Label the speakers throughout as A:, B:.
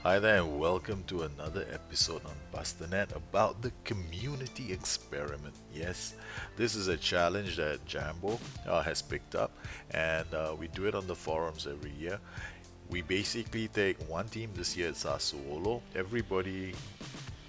A: Hi there, and welcome to another episode on Busternet about the community experiment. Yes, this is a challenge that Jambo has picked up, and we do it on the forums every year. We basically take one team. This year it's Sassuolo. Everybody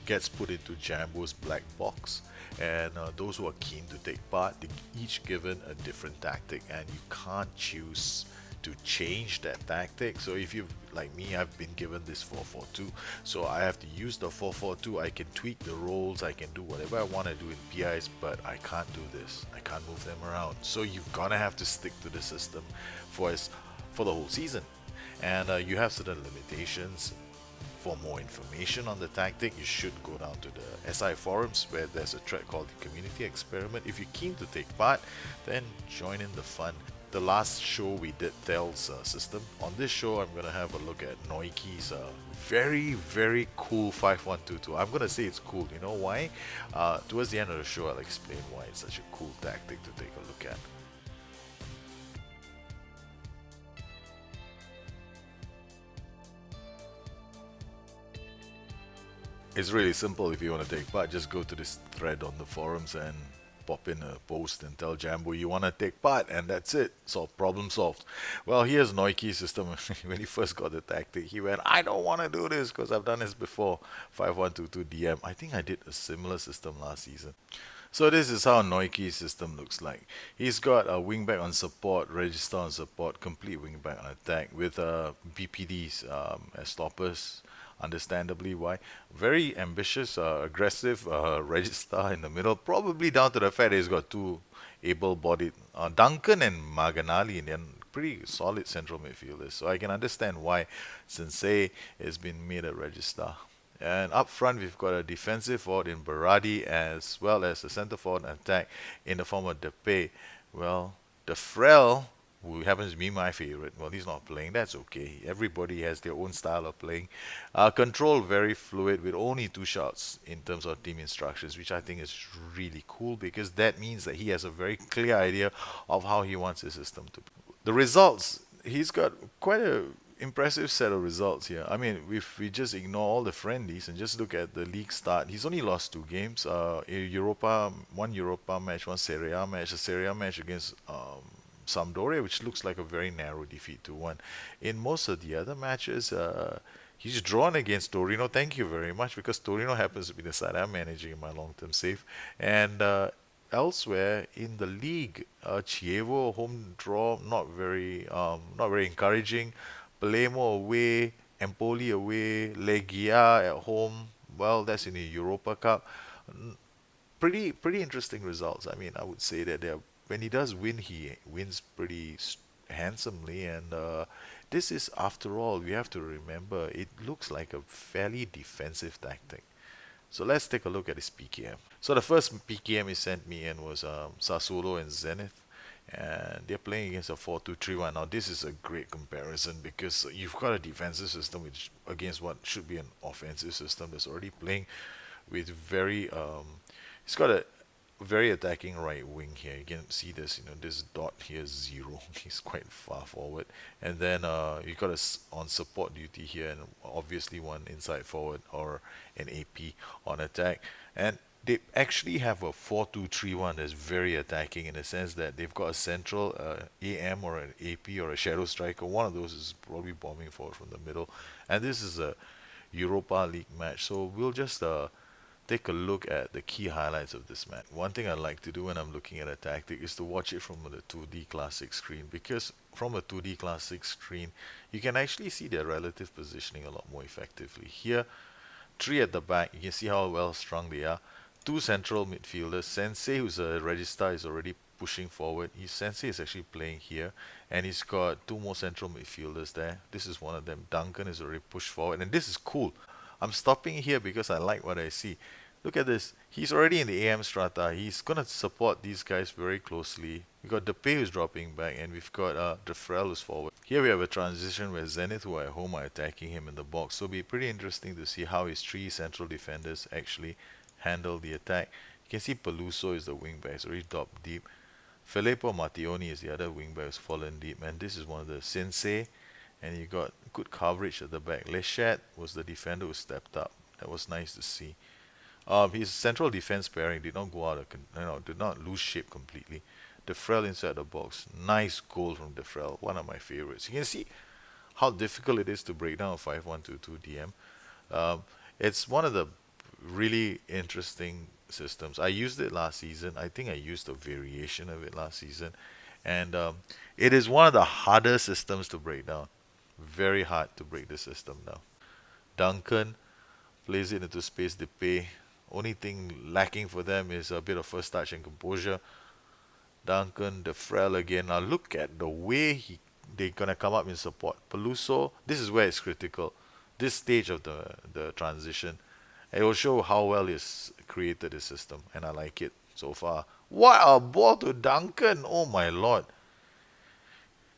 A: gets put into Jambo's black box, and those who are keen to take part, they each given a different tactic, and you can't choose to change that tactic. So if you like me, I've been given this 4-4-2, so I have to use the 4-4-2. I can tweak the roles, I can do whatever I want to do in PIs, but I can't do this. I can't move them around. So you're gonna have to stick to the system for for the whole season, and you have certain limitations. For more information on the tactic, you should go down to the SI forums where there's a thread called the Community Experiment. If you're keen to take part, then join in the fun. The last show we did Tel's system. On this show, I'm gonna have a look at Noikees. Very cool 5122. I'm gonna say it's cool. You know why? Towards the end of the show, I'll explain why it's such a cool tactic to take a look at. It's really simple. If you want to take part, just go to this thread on the forums and pop in a post and tell Jambo you want to take part, and that's it. Problem solved. Well, here's Noike's system. When he first got the tactic, he went, I don't want to do this because I've done this before. 5122 DM. I think I did a similar system last season. So this is how Noike's system looks like. He's got a wingback on support, register on support, complete wingback on attack with BPDs as stoppers. Understandably why. Very ambitious, aggressive register in the middle. Probably down to the fact that he's got two able-bodied Duncan and Maganali, and they're pretty solid central midfielders. So I can understand why Sensei has been made a register. And up front, we've got a defensive forward in Berardi as well as a centre forward in attack in the form of Depay. Well, the Frel, who happens to be my favorite, well, he's not playing. That's okay. Everybody has their own style of playing. Control very fluid with only two shots in terms of team instructions, which I think is really cool because that means that he has a very clear idea of how he wants his system to. The results, he's got quite a impressive set of results here. I mean, if we just ignore all the friendlies and just look at the league start, he's only lost two games. One Europa match, one Serie A match. A Serie A match against Sampdoria, which looks like a very narrow defeat to one. In most of the other matches, he's drawn against Torino. Thank you very much, because Torino happens to be the side I'm managing in my long-term save. And elsewhere in the league, Chievo home draw not very encouraging. Palermo away, Empoli away, Legia at home. Well, that's in the Europa Cup. Pretty interesting results. I mean, I would say that when he does win, he wins pretty handsomely. And this is, after all, we have to remember, it looks like a fairly defensive tactic. So let's take a look at his PKM. So the first PKM he sent me in was Sassuolo and Zenith, and they're playing against a 4-2-3-1. Now this is a great comparison because you've got a defensive system which against what should be an offensive system that's already playing with it's got a very attacking right wing here. You can see this, this dot here is 0. He's quite far forward. And then you got on support duty here, and obviously one inside forward or an AP on attack. And they actually have a 4-2-3-1 that's very attacking in the sense that they've got a central AM or an AP or a shadow striker. One of those is probably bombing forward from the middle. And this is a Europa League match. So we'll just take a look at the key highlights of this match. One thing I like to do when I'm looking at a tactic is to watch it from the 2D classic screen, because from a 2D classic screen you can actually see their relative positioning a lot more effectively. Here, three at the back, you can see how well strung they are. Two central midfielders. Sensei, who's a regista, is already pushing forward. Sensei is actually playing here, and he's got two more central midfielders there. This is one of them. Duncan is already pushed forward, and this is cool. I'm stopping here because I like what I see. Look at this. He's already in the AM strata. He's going to support these guys very closely. We've got Depay who's dropping back, and we've got Defrel who's forward. Here we have a transition where Zenith, who are at home, are attacking him in the box. So it'll be pretty interesting to see how his three central defenders actually handle the attack. You can see Peluso is the wingback. He's already dropped deep. Filippo Mattioni is the other wingback who's fallen deep. And this is one of the Sensei and you got good coverage at the back. Leshat was the defender who stepped up. That was nice to see. His central defense pairing did not go out of, did not lose shape completely. Defrel inside the box. Nice goal from Defrel. One of my favorites. You can see how difficult it is to break down a 5-1-2-2 DM. Um, it's one of the really interesting systems. I used it last season. I think I used a variation of it last season. And it is one of the harder systems to break down. Very hard to break the system down. Duncan plays it into space to pay. Only thing lacking for them is a bit of first touch and composure. Duncan, the Frel again. Now look at the way they're gonna come up in support. Peluso, this is where it's critical. This stage of the transition. It will show how well he's created his system, and I like it so far. What a ball to Duncan! Oh my lord.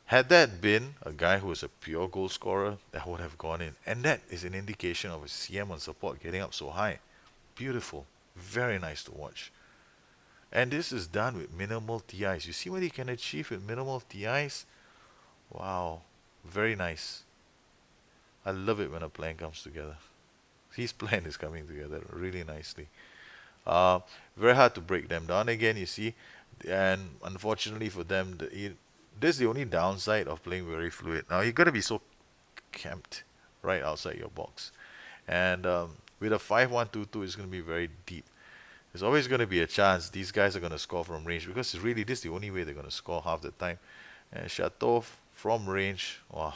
A: Had that been a guy who was a pure goal scorer, that would have gone in. And that is an indication of a CM on support getting up so high. Beautiful. Very nice to watch. And this is done with minimal TIs. You see what he can achieve with minimal TIs? Wow. Very nice. I love it when a plan comes together. His plan is coming together really nicely. Uh, Very hard to break them down again, you see. And unfortunately for them, this is the only downside of playing very fluid. Now, you got to be so camped right outside your box. And with a 5-1-2-2, it's going to be very deep. There's always going to be a chance these guys are going to score from range because really this is the only way they're going to score half the time. And Chateau from range, wow,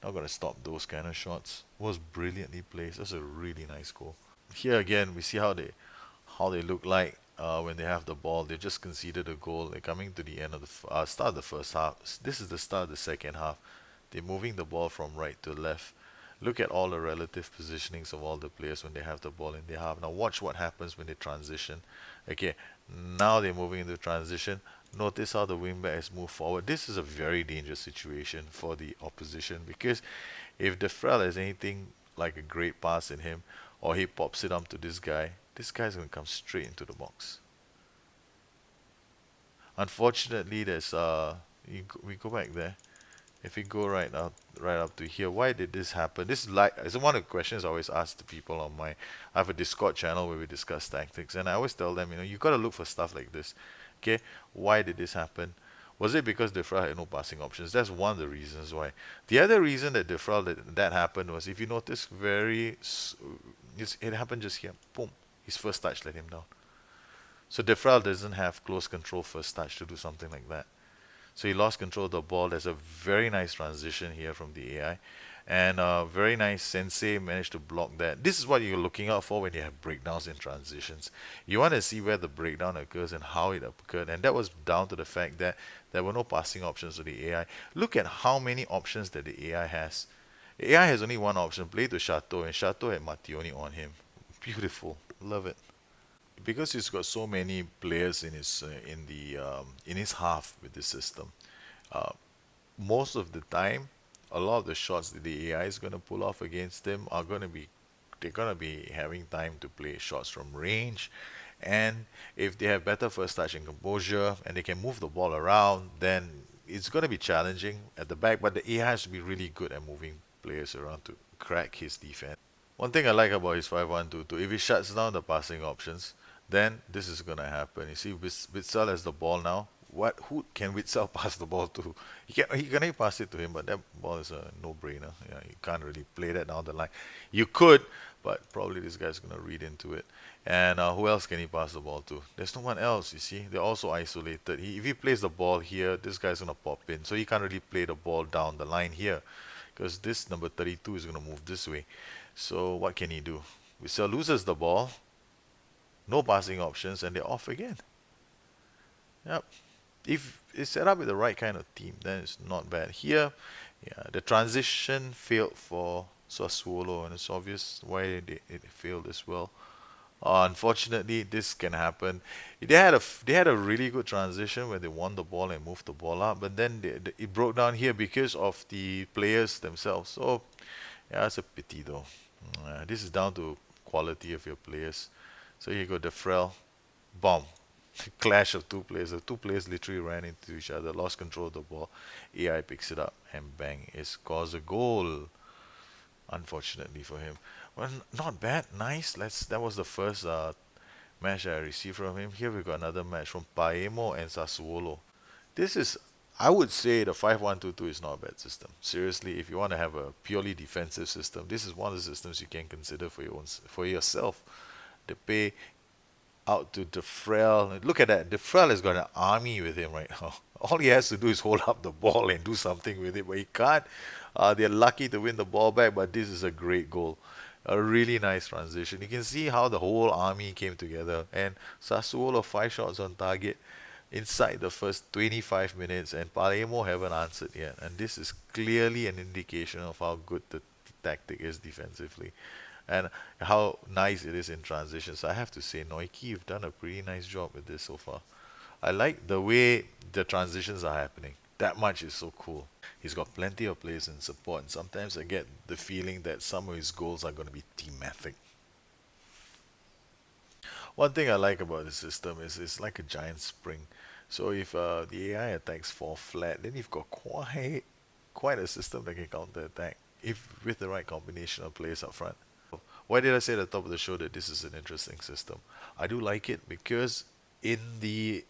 A: not going to stop those kind of shots. Was brilliantly placed. That's a really nice goal. Here again, we see how they look like when they have the ball. They just conceded a goal. They're coming to the end of the start of the first half. This is the start of the second half. They're moving the ball from right to left. Look at all the relative positionings of all the players when they have the ball in their half. Now watch what happens when they transition. Okay, now they're moving into transition. Notice how the wingbacks move forward. This is a very dangerous situation for the opposition because if Defrel has anything like a great pass in him, or he pops it up to this guy's gonna come straight into the box. Unfortunately, we go back there. If we go right up to here, why did this happen? This is like it's one of the questions I always ask the people on my. I have a Discord channel where we discuss tactics, and I always tell them, you got to look for stuff like this. Okay, why did this happen? Was it because Defra had no passing options? That's one of the reasons why. The other reason that Defra that happened was, if you notice, it happened just here. Boom, his first touch let him down. So Defra doesn't have close control first touch to do something like that. So he lost control of the ball. There's a very nice transition here from the AI. And very nice. Sensei managed to block that. This is what you're looking out for when you have breakdowns in transitions. You want to see where the breakdown occurs and how it occurred. And that was down to the fact that there were no passing options to the AI. Look at how many options that the AI has. The AI has only one option, play to Chateau, and Chateau had Martioni on him. Beautiful. Love it. Because he's got so many players in his half with this system, uh, most of the time, a lot of the shots that the AI is going to pull off against him are going to be they're going to be having time to play shots from range, and if they have better first touch and composure and they can move the ball around, then it's going to be challenging at the back. But the AI has to be really good at moving players around to crack his defense. One thing I like about his 5-1-2-2, if he shuts down the passing options, then this is gonna happen. You see, Witsel has the ball now. Who can Witsel pass the ball to? He can pass it to him, but that ball is a no-brainer. Yeah, you can't really play that down the line. You could, but probably this guy's gonna read into it. And who else can he pass the ball to? There's no one else. You see, they're also isolated. If he plays the ball here, this guy's gonna pop in, so he can't really play the ball down the line here, because this number 32 is gonna move this way. So what can he do? Witsel loses the ball, no passing options, and they're off again. Yep. If it's set up with the right kind of team, then it's not bad. Here, yeah, the transition failed for Sassuolo, and it's obvious why it failed as well. Unfortunately, this can happen. They had a really good transition where they won the ball and moved the ball up, but then it broke down here because of the players themselves. So yeah, it's a pity though. This is down to quality of your players. So here you go, Defrel, bomb. clash of two players. The two players literally ran into each other, lost control of the ball. AI picks it up and bang, it scores a goal. Unfortunately for him. Well, not bad, nice. That was the first match I received from him. Here we got another match from Paemo and Sassuolo. This is, I would say, the 5-1-2-2 is not a bad system. Seriously, if you want to have a purely defensive system, this is one of the systems you can consider for for yourself. The pay out to Defrel. Look at that. Defrel has got an army with him right now. All he has to do is hold up the ball and do something with it, but he can't. They're lucky to win the ball back, but this is a great goal. A really nice transition. You can see how the whole army came together. And Sassuolo 5 shots on target inside the first 25 minutes, and Palermo haven't answered yet. And this is clearly an indication of how good the tactic is defensively and how nice it is in transitions. I have to say, Noiki, you've done a pretty nice job with this so far. I like the way the transitions are happening. That much is so cool. He's got plenty of players in support, and sometimes I get the feeling that some of his goals are going to be thematic. One thing I like about the system is it's like a giant spring. So if the AI attacks fall flat, then you've got quite a system that can counter attack if with the right combination of players up front. Why did I say at the top of the show that this is an interesting system? I do like it because in the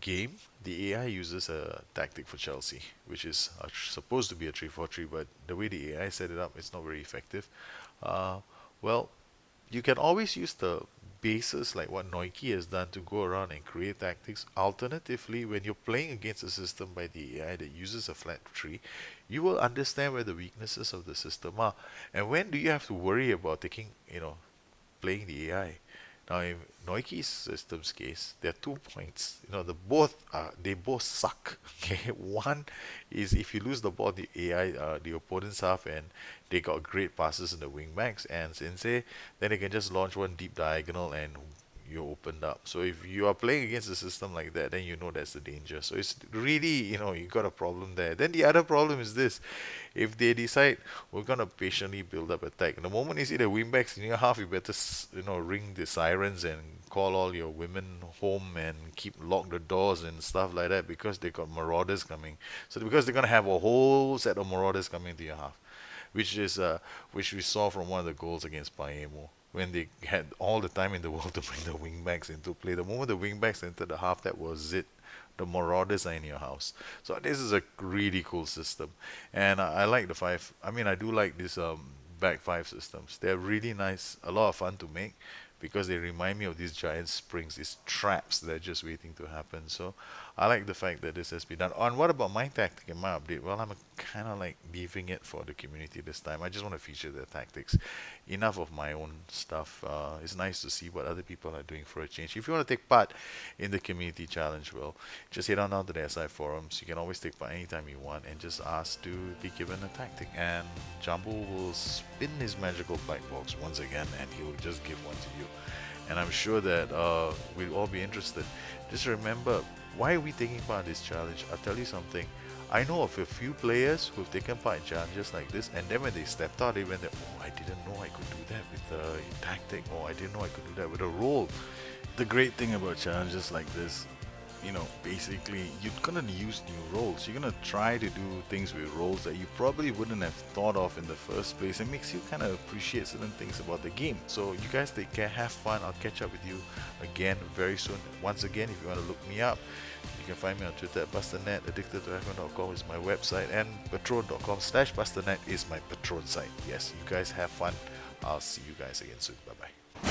A: game, the AI uses a tactic for Chelsea, which is supposed to be a 3-4-3, but the way the AI set it up, it's not very effective. Uh, well, you can always use the bases like what Noiki has done to go around and create tactics. Alternatively, when you're playing against a system by the AI that uses a flat tree, you will understand where the weaknesses of the system are. And when do you have to worry about playing the AI? Now, in Noike's system's case, there are 2 points. They both suck. Okay, one is if you lose the ball, the AI, the opponent's half, and they got great passes in the wing backs, and Sensei, then they can just launch one deep diagonal and you're opened up. So if you are playing against a system like that, then you know that's the danger. So it's really, you got a problem there. Then the other problem is this: if they decide we're gonna patiently build up attack, the moment you see the wingbacks in your half, you better ring the sirens and call all your women home and keep lock the doors and stuff like that because they got marauders coming. So because they're gonna have a whole set of marauders coming to your half, which we saw from one of the goals against Paemo when they had all the time in the world to bring the wingbacks into play. The moment the wingbacks entered the half, that was it. The marauders are in your house. So this is a really cool system, and I like the five. I mean, I do like this back five systems. They're really nice, a lot of fun to make because they remind me of these giant springs, these traps that are just waiting to happen. So I like the fact that this has been done. And what about my tactic and my update? Well, I'm kind of like leaving it for the community this time. I just want to feature their tactics. Enough of my own stuff. It's nice to see what other people are doing for a change. If you want to take part in the community challenge, well, just head on down to the SI forums. You can always take part anytime you want and just ask to be given a tactic. And Jumbo will spin his magical black box once again and he will just give one to you. And I'm sure that we'll all be interested. Just remember, why are we taking part in this challenge? I'll tell you something. I know of a few players who've taken part in challenges like this, and then when they stepped out, they went, "Oh, I didn't know I could do that with a tactic, or I didn't know I could do that with a role." The great thing about challenges like this, basically you're gonna use new roles. You're gonna try to do things with roles that you probably wouldn't have thought of in the first place. It makes you kind of appreciate certain things about the game. So you guys take care, have fun. I'll catch up with you again very soon. Once again, if you want to look me up, you can find me on Twitter at BusterNet. AddictedtoFM.com is my website, and patron.com/BusterNet is my Patron site. Yes, you guys have fun. I'll see you guys again soon. Bye bye.